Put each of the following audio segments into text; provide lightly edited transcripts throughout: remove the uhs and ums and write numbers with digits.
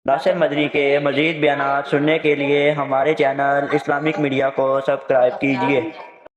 ناصر مدری کے مزید بیانات سننے کے لیے ہمارے چینل اسلامک میڈیا کو سبسکرائب کیجیے۔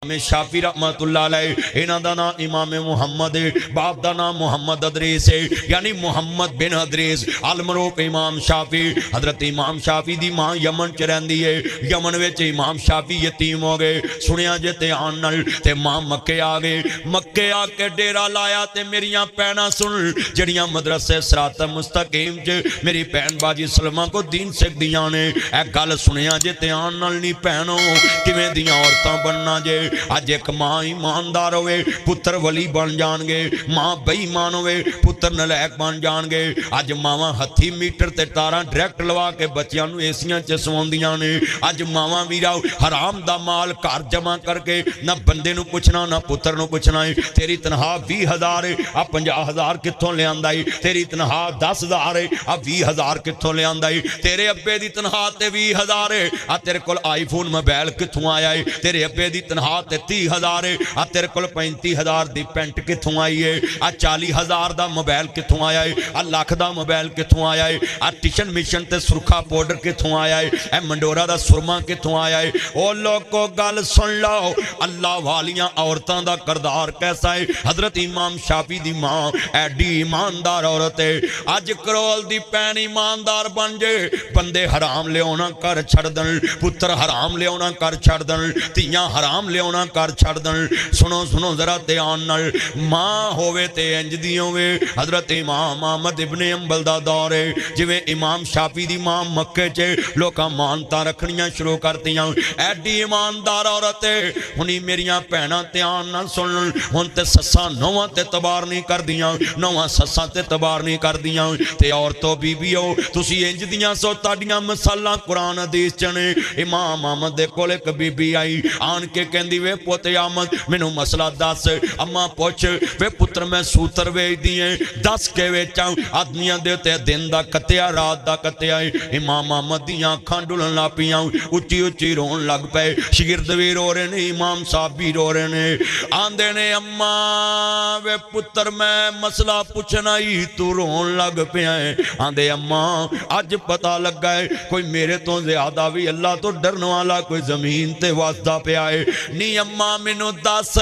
امام شافی رحمت اللہ علیہ انہاں دا نام امام محمد باپ دا نام محمد ادریس ہے، یعنی محمد بن ادریس المروق امام شافی۔ حضرت امام شافی دی ماں یمن چ رہندی ہے، یمن وچ امام شافی یتیم ہو گئے، سنیا جے تے آن نال تے ماں مکے آ گئے، مکے آ کے ڈیرا لایا تے میریاں پینا سن جڑیاں مدرسے صراط مستقیم چ میری پہن باجی سلمہ کو دین سکھ دیاں نے، اے گل سنیا جے تے آن نال نہیں پہنو کیویں دیاں عورتاں بننا جے۔ اج ایک ماں ایماندار ہوئے پتر ولی بن جان گے، ماں بے ایمان ہوئے پتر نلائق بن جان گے۔ اج ماواں ہتھی میٹر تے تاراں ڈائریکٹ لوا کے بچیاں نو ایسیاں چ سواندیاں نے۔ اج ماواں ویرا حرام دا مال گھر جمع کر کے نہ بندے نو پوچھنا نہ پتر نو پوچھنا ہے۔ تیری تنخواہ 20,000 ہے، آ 50,000 کتھوں لے آندا ہے؟ تیری تنخواہ 10,000 ہے، آ 20,000 کتھوں لے آندا ہے؟ تیرے ابے دی تنخواہ تے 20,000 ہے، آ تیرے کول آئی فون موبائل کتھوں آیا ہے؟ تیرے ابے دی تنخواہ 30,000 ہے، آ تیرے کول 35,000 دی پینٹ کتھوں آئی ہے؟ آ 40,000 دا موبائل کتھوں آیا ہے؟ آ لاکھ دا موبائل کتھوں آیا ہے؟ آ ٹیشن مشن تے سرخا پاؤڈر کتھوں آیا ہے؟ اے منڈورا دا سرما کتھوں آیا ہے؟ او لوگو گل سن لو، اللہ والیاں عورتاں دا کردار کیسا ہے؟ حضرت امام شافی دی ماں ایڈی ایماندار عورت ہے، اج کرول دی پین ایماندار بن جے، بندے حرام لے اونا کر چھڑ دن، پتر حرام لے اونا کر چھڑ دن، تیاں حرام لے اونا کر چھڑ دن۔ سنو سنو ذرا دھیان نال، ماں ہوئے تے انج دی ہوئے۔ حضرت امام احمد ابن حنبل دا دور ہے، جویں امام شافی دی ماں مکے چ لوکاں مانتا رکھنیاں شروع کرتیاں، ایڈی ایماندار عورت ہے۔ ہنی میریاں بھیناں دھیان نال سن، ہن تے سساں نواں تے تبار نہیں کردیاں، نواں سساں تے تبار نہیں کردیاں، تے عورتوں بیبیو تسی انج دیاں سو تاڈیاں مثالاں قرآن حدیث چ نے۔ امام احمد دے کول ایک بی بی آئی آن کے کہندی وے پوت احمد مینوں مسئلہ دس، اما پوچھ وے پتر میں سوتر ویچ دیئے دس کے ویچاں، آدمیاں دے تے دن دا کتیا رات دا کتیا۔ امام احمد دیاں اکھاں ڈلن لا پیاں، اچھی اچھی رون لگ پے، شگرد بھی رو رہے نے، امام صاحب بھی رو رہے نے، آندے نے اما وے پتر میں مسئلہ پوچھنا ہی تو رون لگ پیا ہے۔ آندے اما اج پتہ لگا ہے کوئی میرے تو زیادہ بھی اللہ تو ڈرن والا کوئی زمین تے واسدہ پیا ہے۔ نی اما مینوں دس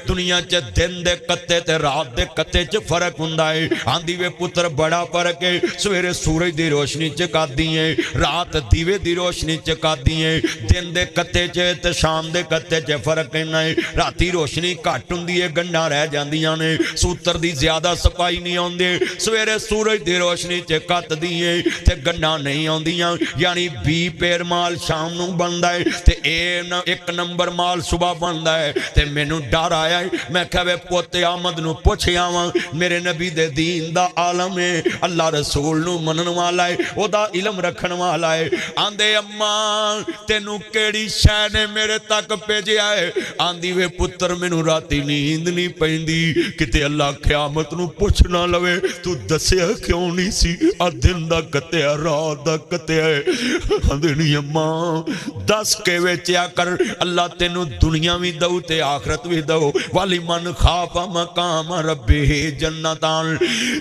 دنیا چ دن دے کتے تے رات دے کتے چ فرق ہوندا ہے؟ آندی وے پتر بڑا فرق ہے، سویرے سورج دی روشنی چکاتی ہے، رات دیوے دی روشنی چکاتی ہے، دن دے کتے چ تے شام دے کتے چ فرق ہے، راتی روشنی گھٹ ہوندی ہے گنڈاں رہ جاندیاں نے، سوتر دی زیادہ صفائی نہیں ہوندی، سویرے سورج دی روشنی چکت دی ہے تے گنڈاں نہیں ہوندیاں، یعنی 20 پیر مال شام نو بندا ہے تے ایک نمبر مال صبح بندا ہے۔ تے مینوں ڈر آیا ہے، میں کہے پوت احمد نو پوچھیا واں، میرے نبی دے دین دا عالم ہے، اللہ رسول نو منن والا ہے، او دا علم رکھن والا ہے۔ آندے اما تینوں کیڑی شے نے میرے تک بھیجیا ہے؟ آندی وے پتر مینوں راتی نیند نہیں پیندی، کتے اللہ قیامت نو پوچھ نہ لوے تو دسیا کیوں نہیں سی؟ دن دا کتیا رات دا کتیا ہے۔ آندے نہیں اما دس کے ویچیا کر، اللہ تینوں دنیا بھی دو تے آخرت بھی دو، والی من خوف مقام ربی جنتان۔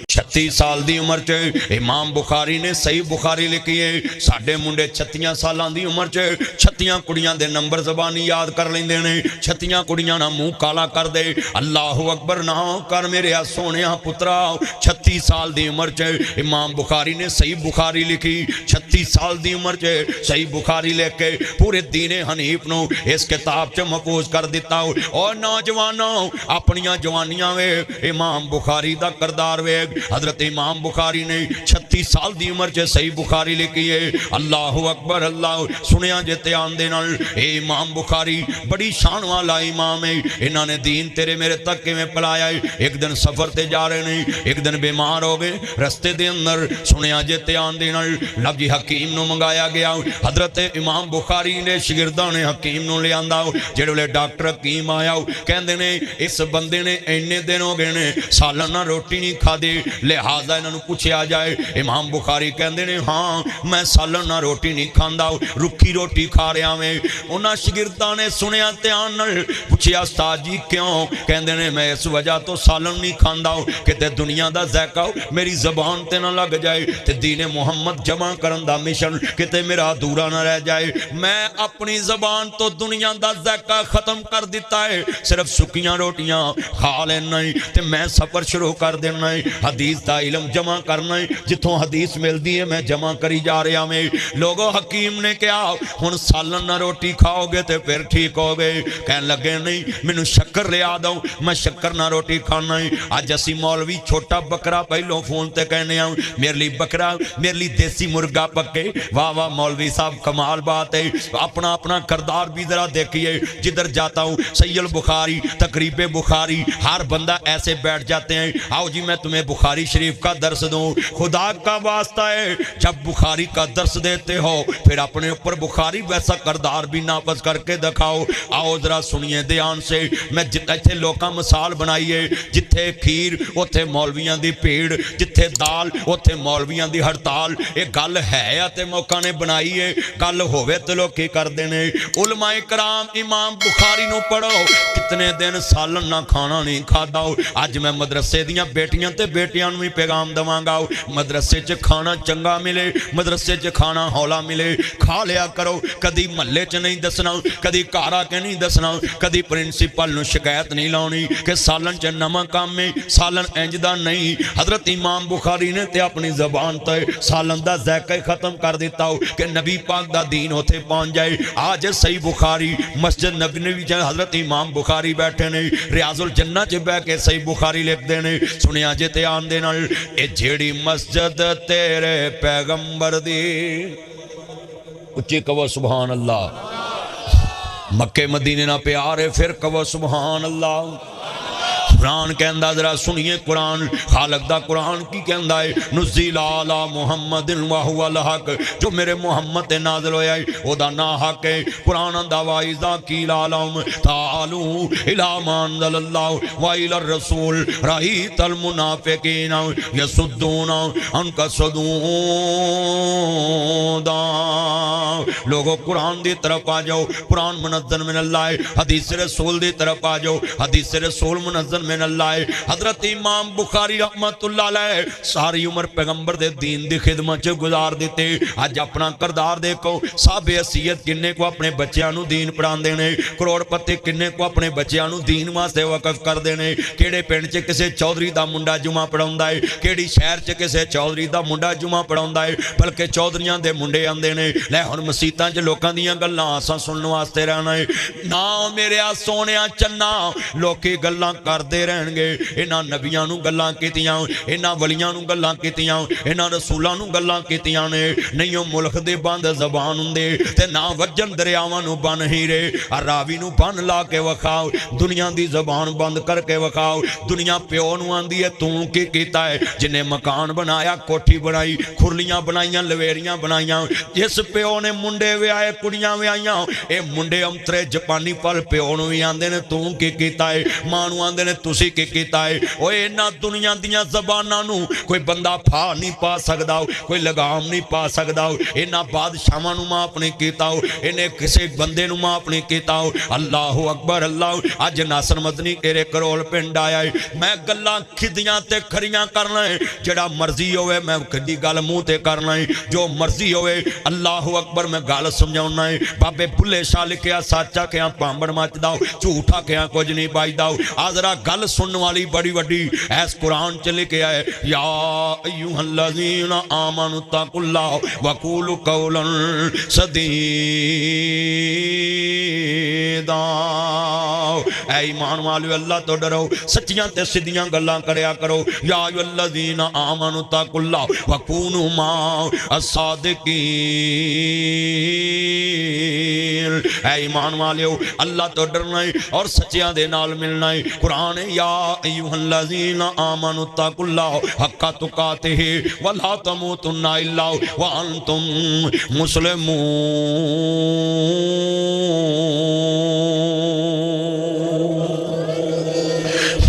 36 سال دی عمر چ امام بخاری نے صحیح بخاری لکھی ہے، ساڈے منڈے 36 سالاں دی عمر چ 36 کڑیاں دے نمبر زبانی یاد کر لیندے نے، 36 کڑیاں نہ منہ کالا کر دے، اللہ اکبر نہ کر میرے سونیا پترا۔ 36 سال دی عمر چ امام بخاری نے صحیح بخاری لکھی، 36 سال دی عمر چ صحیح بخاری لکھ کے پورے دین حنیف نو اس کتاب چ محفوظ کر دیتا۔ اور نوجوانوں اپنیاں جوانیاں وے امام بخاری دا کردار وے۔ حضرت امام بخاری نے 36 سال دی عمر چ صحیح بخاری لکھی ہے، اللہ اکبر اللہ۔ سنیا جے دھیان دے نال، اے امام بخاری بڑی شان والا امام ہے، انہاں نے دین تیرے میرے تک کیویں پلایا ہے؟ ایک دن سفر تے جا رہے نے، ایک دن بیمار ہو گئے رستے دے اندر، سنیا جے دھیان دے نال، لفظ حکیم نو منگایا گیا حضرت امام بخاری نے شگرداں نے حکیم نو لے آندا جڑے ویلے ڈاکٹر حکیم آیا کہندے نے اس بندے نے اینے دن ہو گئے نے سالانہ روٹی نہیں کھادی لہذا انہاں نو پوچھیا جائے امام بخاری کہندے نے ہاں میں سالانہ روٹی نہیں کھاندا رکھی روٹی کھا رہا میں انہاں شگرداں نے سنیا دھیان نال پوچھیا استاد جی کیوں کہندے نے میں اس وجہ تو سالن نہیں کھاندا کہ دنیا دا ذائقہ میری زبان تے نہ لگ جائے تے دین محمد جمع کرن دا مشن کتے میرا ادھورا نہ رہ جائے میں اپنی زبان تو دنیا دا ذائقہ ختم کر دیتا ہے صرف سکیاں روٹیاں کھا لینا ہے تے میں سفر شروع کر دینا ہے حدیث دا علم جمع کرنا ہے جتوں حدیث ملدی ہے میں جمع کری جا رہا میں لوگوں حکیم نے کہا ہن سالن نہ روٹی کھاؤ گے تے پھر ٹھیک ہو گئے کہنے لگے نہیں مینوں شکر لے آ دو میں شکر نہ روٹی کھانا ہے اج اسی مولوی چھوٹا بکرا پہلو فون تے کہنے آؤں میرے لیے بکرا میرے لیے دیسی مرغا پکے واہ واہ مولوی صاحب کمال بات ہے اپنا اپنا کردار بھی ذرا دیکھیے جدھر جاتا ہوں سید البخاری تقریب بخاری ہر بندہ ایسے بیٹھ جاتے ہیں آؤ جی میں تمہیں بخاری شریف کا درس دوں خدا کا واسطہ ہے جب بخاری کا درس دیتے ہو پھر اپنے اوپر بخاری ویسا کردار بھی نافذ کر کے دکھاؤ آؤ ذرا سنیے دھیان سے میں جتھے لوکاں مثال بنائیے جتھے کھیر اوتھے مولویاں دی بھیڑ جتھے دال اوتھے مولویاں دی ہڑتال یہ گل ہے تے موقع نے بنائی ہے گل ہوے تے لوگ کی کردے نے علماء کرام امام بخاری نو پڑھو کتنے دن سالن نہ کھانا نہیں کھادا اج میں مدرسے دیاں بیٹیاں تے بیٹیاں نو بھی پیغام دواں گا مدرسے چ کھانا چنگا ملے مدرسے چ کھانا ہولا ملے کھا لیا کرو کدی محلے چ نہیں دسنا کدی گھر آ کے نہیں دسنا کدی پرنسپل نو شکایت نہیں لاؤنی کہ سالن چ نمک کم ہے سالن انجدا نہیں حضرت امام بخاری نے تے اپنی زبان تے سالن دا ذائقہ ختم کر دیتا ہو کہ نبی پاک دا دین ہوتے پہنچ جائے آج صحیح بخاری مسجد نبی جائے حضرت امام بخاری بیٹھے نے ریاض الجنہ چ بیٹھ کے صحیح بخاری لکھ دے نے سنیا جے تے آن دے نال اے جیڑی مسجد تیرے پیغمبر دی اچھی کہو سبحان اللہ مکے مدینے نہ پیارے پھر کہو سبحان اللہ قرآن کہندہ ذرا سنیے قرآن خالق دا قرآن کی کہندہ ہے نزیل علی محمد وہو الحق جو میرے محمد تے نازل ہویا ہے او دا نا حق ہے قرآن اندھا وائزہ کیل عالم تعالو الہ مانزل اللہ وائل الرسول رہیت المنافقین یسدون انکا صدودا لوگوں قرآن دی طرف آ جاؤ قرآن منزل من اللہ ہے حدیث رسول دی طرف آ جاؤ حدیث رسول منزل من اللہ ہے حضرت امام بخاری رحمت اللہ علیہ ساری عمر پیغمبر دے دین دی خدمت گزار دیتے آج اپنا کردار دیکھو صاحب حیثیت کنے کو اپنے بچیاں نو دین پڑھان دینے کروڑ پتی کنے کو اپنے بچیاں نو دین واسطے وقف کر دینے کیڑے پنڈ چ کسے چودھری دا منڈا جمعہ پڑھاوندا ہے کیڑی شہر چ کسے چودھری دا منڈا جمعہ پڑھاوندا ہے بلکہ چودھریاں دے منڈے آندے نے لے ہن مسیتاں چ لوکاں دیاں گلاں اساں سنن واسطے رہنا ہے نا میرے سونیا چنا لوکی گلاں کردے رہن گے انہاں نبیاں نو گلاں کیتیاں انہاں ولیاں نو گلاں کیتیاں انہاں رسولاں نو گلاں کیتیاں نے نہیں او ملک دے بند زبان ہوندے تے نہ وجن دریاواں نو بن ہیرے راوی نو بن لا کے وکھاؤ دنیا دی زبان بند کر کے وکھاؤ دنیا پیو نو آندی ہے تو کی کیتا ہے جنے مکان بنایا کوٹھی بنائی کھرلیاں بنائیاں لویریاں بنائیاں جس پیو نے منڈے ویائے کڑیاں ویائیاں اے منڈے امترے جپانی پل پیو نو بھی آندے نے تو کی کیتا ہے مانو آندے نے تسی کی کیتا ہے اوے انہاں دنیا دیاں زباناں نو کوئی بندہ پھا نہیں پا سکدا کوئی لگام نہیں پا سکدا انہاں بادشاہاں نو معاف نہیں کیتا انہیں کسی بندے نو معاف نہیں کیتا اللہ اکبر اللہ اج ناصر مدنی تیرے کرول پنڈ آیا ہے میں گلاں کھدیاں تے کھریاں کرنا ہے جڑا مرضی ہوئے میں کھدی گل منہ تے کرنا ہے جو مرضی ہوئے اللہ اکبر میں گل سمجھاؤنا ہے بابے بھلے شاہ لکھیا سچا کیا پامبڑ مچ داؤ جھوٹا کیا کچھ نہیں بائی داؤ آذرا گل سنن والی بڑی وڈی ایس قرآن چلے کے آئے یا ایوہ الذین آمنوا اتقوا اللہ وقولوا قولا سدیدا اے ایمان والو اللہ تو ڈرو سچیاں تے سدیاں گلاں کریا کرو یا ایوہ الذین آمنوا اتقوا اللہ وکونوا مع الصادقین اے ایمان والیو اللہ تو ڈرنا ہے اور سچیاں دے نال ملنا ہے قرآن یا ایھا الذین آمنوا اتقوا اللہ حق تقاتہ ولا تموتن الا وانتم مسلمون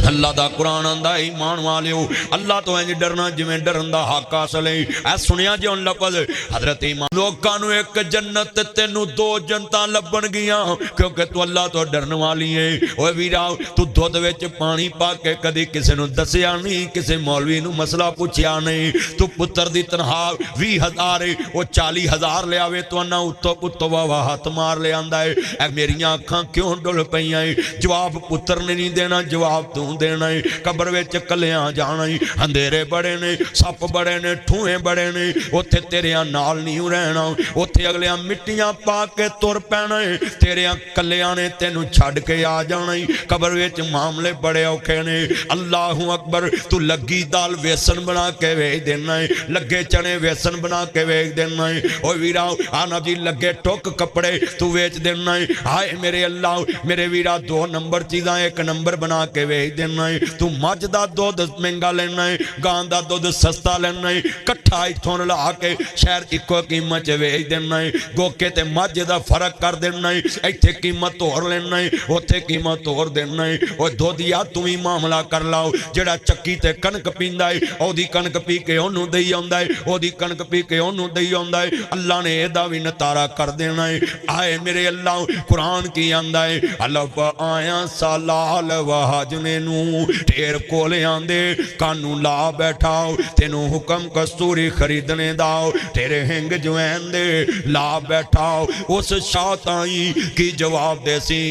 اللہ دا قرآن آندا ہے ایمان والیو اللہ تو انج ڈرنا جویں ڈرن دا حق حاصل ہے اے سنیا جی ہن لفظ حضرت ایمان لوکاں نو ایک جنت تے تینوں دو جنتاں لبن گیاں کیونکہ تو اللہ تو ڈرن والی ہے اوے ویرا تو دودھ وچ پانی پا کے کدی کسے نو دسیا نہیں کسے مولوی نو مسئلہ پوچھیا نہیں تو پتر دی تنخواہ 20,000 او 40,000 لے آوے تو انا اتو پتو واہ ہاتھ مار لے آندا ہے اے میریاں اکھاں کیوں ڈل پیاں جواب پتر نے نہیں دینا جواب تو دینا ہے قبر وچ کلیاں جانا ہے اندھیرے بڑے نے سپ بڑے نے ٹھوئیں بڑے نے اوتھے تیریاں نال نہیں رہنا اوتھے اگلیاں مٹیاں پا کے تر پینا ہے تیریاں کلیاں نے تینوں چھڈ کے آ جانا ہے قبر وچ معاملے بڑے اوکھے نے اللہ اکبر تو لگی دال ویسن بنا کے ویچ دینا ہے لگے چنے ویسن بنا کے ویچ دینا ہے او ویرا آنا جی لگے ٹوک کپڑے تو ویچ دینا ہے ہائے میرے اللہ میرے ویرا 2 نمبر چیزاں 1 نمبر بنا کے ویچ دینا ہے تو مجھ دا دودھ مہنگا لینا ہے گاں دا دودھ سستا لینا ہے کٹھا اتھوں لا کے شہر اکو قیمت ویچ دینا ہے گوکے تے مجھ دا فرق کر دینا ہے ایتھے قیمت اور لینا ہے اوتھے قیمت اور دینا ہے او دودھیا تم ہی معاملہ کر لاؤ جڑا چکی تے کنک پیندا ہے او دی کنک پی کے اونوں دئی آوندا ہے او دی کنک پی کے اونوں دئی آوندا ہے اللہ نے ادا وی نتارا کر دینا ہے آئے میرے اللہ قرآن کی آندا ہے الف آیا سالال وحاجنے نو ٹھیر کولے آندے کانو لا بیٹھاؤ تینوں حکم کستوری خریدنے داؤ تیرے ہنگ جوین دے لا بیٹھاؤ اس شاطائی کی جواب دے سی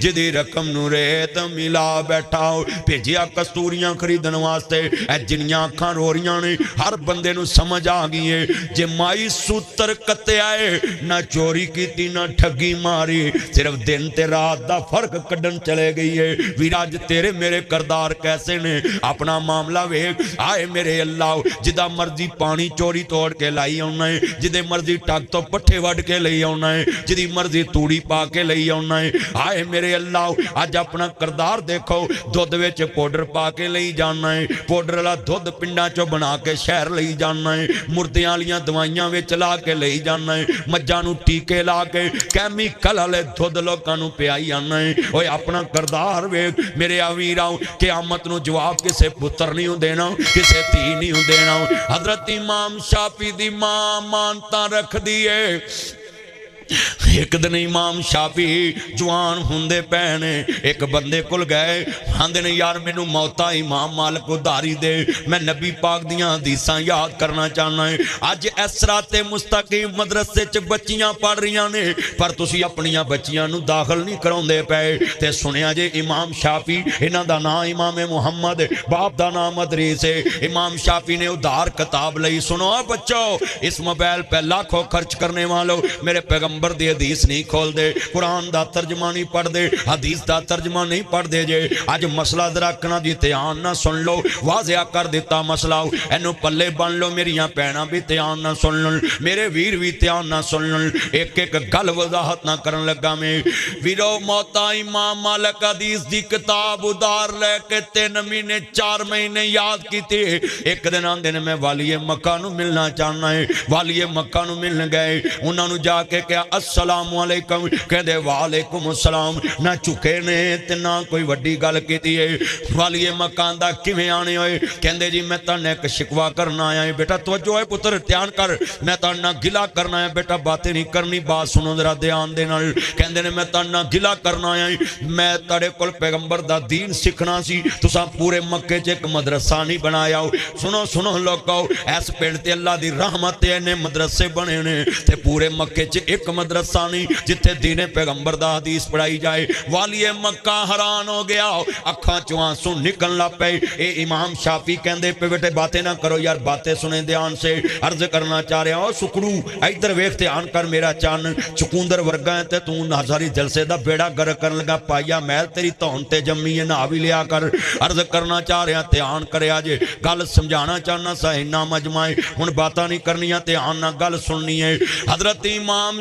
جدی رقم نو ریت ملا بیٹھاؤ بھیجیا کستوریاں خریدن واسطے اے جنیاں کھاں روریاں نے ہر بندے نو سمجھ آگئی ہے جے مائی سوتر کتے آئے نہ چوری کیتی نہ ٹھگی ماری صرف دن تے رات دا فرق کڈن چلے گئی ہے ویراج تیرے میرے کردار کیسے نے اپنا معاملہ ویک آئے میرے اللہ جدہ مرضی پانی چوری توڑ کے لائی ہونا ہے جدے مرضی ٹاک تو پٹھے وڈ کے لئی ہونا ہے جدی مرضی توڑی پا کے لئی ہونا ہے آئے میرے اللہ آج اپنا کردار دیکھو دودھ ویچ پوڈر پا کے لئی جانا ہے پوڈر والا دودھ پنڈا چو بنا کے شہر لئی جانا ہے مردیاں لیاں دوائیاں ویچ لا کے لئی جانا ہے مجھانو ٹیکے لا کے کیمیکل والے دودھ لوکانو پیائی آنا ہے اوے اپنا کردار ویک میرے آویراؤ قیامت نو جواب کسے پتر نہیں دینا کسے تھی نہیں دینا حضرت امام شافعی دی ماں مانتا رکھ دیئے ایک دن امام شافعی جوان ہوندے پہنے ایک بندے کل گئے ہاندے نے یار میں نو موتا امام مالک کو داری دے میں نبی پاک دیاں حدیثاں یاد کرنا چاہنا ہے آج اسرات مستقیم مدرسے چ بچیاں پڑھ رہیاں نے پر تسی اپنیاں بچیاں نو داخل نہیں کراؤں دے پے تے سنیا جے امام شافعی انہاں دا نام امام محمد باپ دا نام ادریس ہے امام شافعی نے ادھار کتاب لئی سنو بچو اس موبائل پہ لاکھوں خرچ کرنے والو میرے پیغمبر دی حدیث نہیں کھول دے قرآن دا ترجمہ نہیں پڑھ دے حدیث دا ترجمہ نہیں پڑھ دے جے آج مسئلہ ذرا کنا جی تیان نہ سن لو واضح کر دیتا مسئلہ اینو پلے بن لو میریاں پینا بھی تیان نہ سن لو میرے ویر بھی تیان نہ سن لو ایک ایک گل وضاحت نہ کرن لگا میں ویرو موتا امام مالک حدیث دی کتاب ادار لے کے 3 مہینے 4 مہینے یاد کی تھی ایک دن آن دن میں والی مکہ نو ملنا چاہنا ہے والی مکہ نو ملن گئے انہوں نے جا کے کیا السلام علیکم کہہ دے وعلیکم السلام نہ چکے نے نہ کوئی وڈی گل کیتی ہے والی مکان دا کیویں آنے ہوئے کہندے جی میں تانے ایک شکوا کرنا آیا ہے بیٹا توجہ ہے پتر دھیان کر میں تانا گلا کرنا ہے بیٹا باتیں نہیں کرنی بات سنو ذرا دھیان دے نال کہندے نے میں تانا گلا کرنا آیا ہے میں تڑے کول پیغمبر دا دین سیکھنا سی تساں پورے مکے چ ایک مدرسہ نہیں بنایا سنو سنو لوگو ایس پنڈ تے اللہ دی رحمت نے مدرسے بنے نے تے پورے مکے چ ایک مدرسہ نہیں جتھے دین پیغمبر دا حدیث پڑھائی جائے والی مکہ حیران ہو گیا اکھاں چوں آنسو نکلن لگ پے اے امام شافعی کہندے پے بیٹے باتیں نہ کرو یار باتیں سنیں دھیان سے عرض کرنا چاہ رہا ہوں سکڑو ادھر ویکھ دھیان کر میرا چان چکوندر ورگا ہے تے تو ہزاری جلسے دا بیڑا گر کرن لگا پایا محل تیری تون تے جمی ہے نہ بھی لیا کر عرض کرنا چاہ رہا دھیان کریا جے گل سمجھانا چاہنا سا انہاں مجمع ہن باتاں نہیں کرنیاں دھیان نہ گل سننی ہے حضرت امام